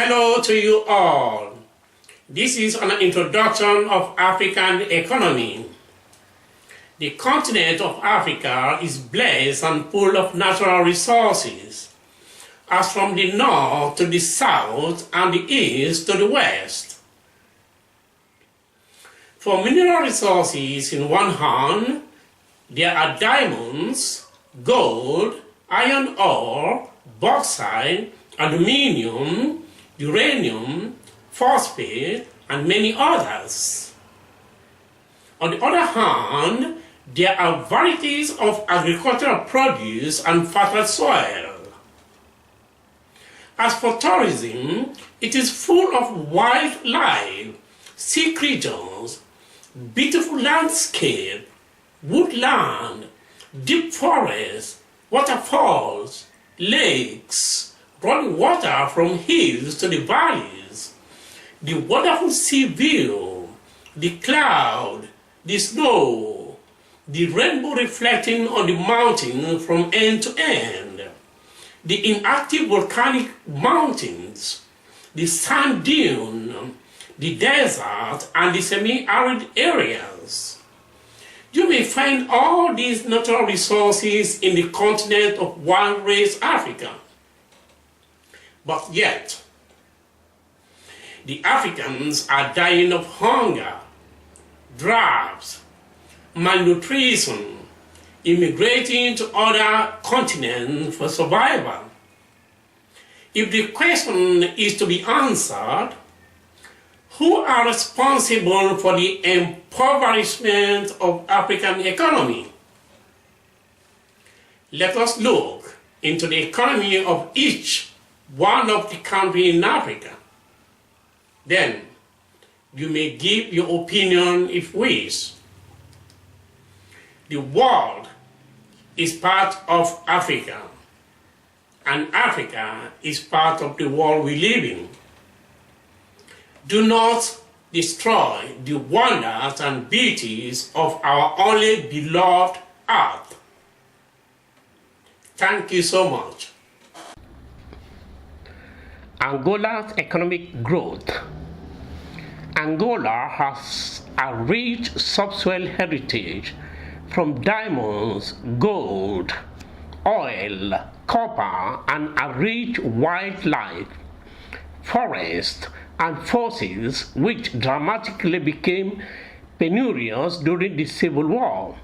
Hello to you all. This is an introduction of African economy. The continent of Africa is blessed and full of natural resources, as from the north to the south and the east to the west. For mineral resources in one hand, there are diamonds, gold, iron ore, bauxite, aluminium, uranium, phosphate, and many others. On the other hand, there are varieties of agricultural produce and fertile soil. As for tourism, it is full of wildlife, sea creatures, beautiful landscape, woodland, deep forests, waterfalls, lakes, running water from hills to the valleys, the wonderful sea view, the cloud, the snow, the rainbow reflecting on the mountain from end to end, the inactive volcanic mountains, the sand dune, the desert, and the semi-arid areas. You may find all these natural resources in the continent of one race Africa. But yet, the Africans are dying of hunger, drought, malnutrition, immigrating to other continents for survival. If the question is to be answered, who are responsible for the impoverishment of African economy? Let us look into the economy of each one of the countries in Africa. Then you may give your opinion if wish. The world is part of Africa, and Africa is part of the world we live in. Do not destroy the wonders and beauties of our only beloved earth. Thank you so much. Angola's economic growth. Angola has a rich subsoil heritage from diamonds, gold, oil, copper, and a rich wildlife, forests, and fossils which dramatically became penurious during the Civil War.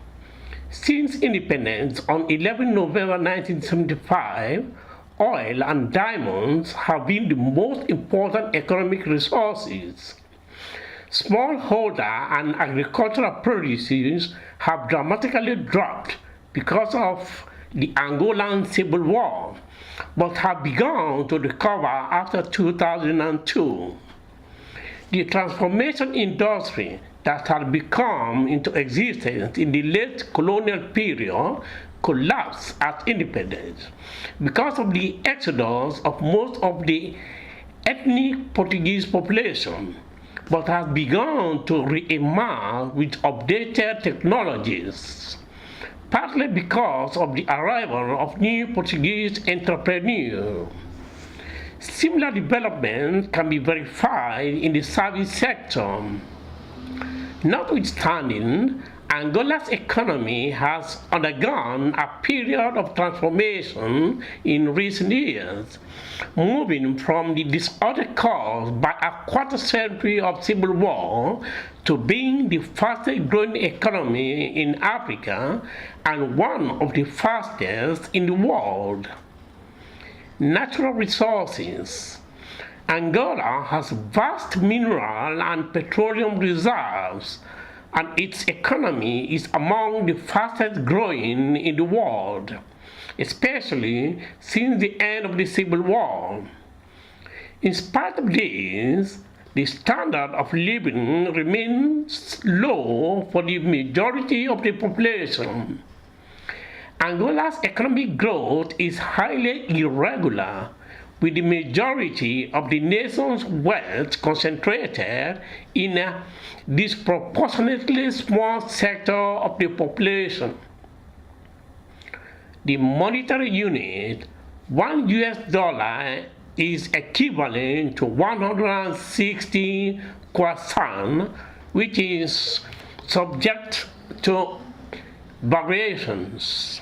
Since independence on 11 November 1975, oil and diamonds have been the most important economic resources. Smallholder and agricultural produces have dramatically dropped because of the Angolan Civil War, but have begun to recover after 2002. The transformation industry that had become into existence in the late colonial period collapsed at independence because of the exodus of most of the ethnic Portuguese population, but has begun to re-emerge with updated technologies, partly because of the arrival of new Portuguese entrepreneurs. Similar developments can be verified in the service sector. Notwithstanding, Angola's economy has undergone a period of transformation in recent years, moving from the disorder caused by a quarter century of civil war to being the fastest growing economy in Africa and one of the fastest in the world. Natural resources. Angola has vast mineral and petroleum reserves, and its economy is among the fastest growing in the world, especially since the end of the Civil War. In spite of this, the standard of living remains low for the majority of the population. Angola's economic growth is highly irregular, with the majority of the nation's wealth concentrated in a disproportionately small sector of the population. The monetary unit, $1 is equivalent to 160 kwasan, which is subject to variations.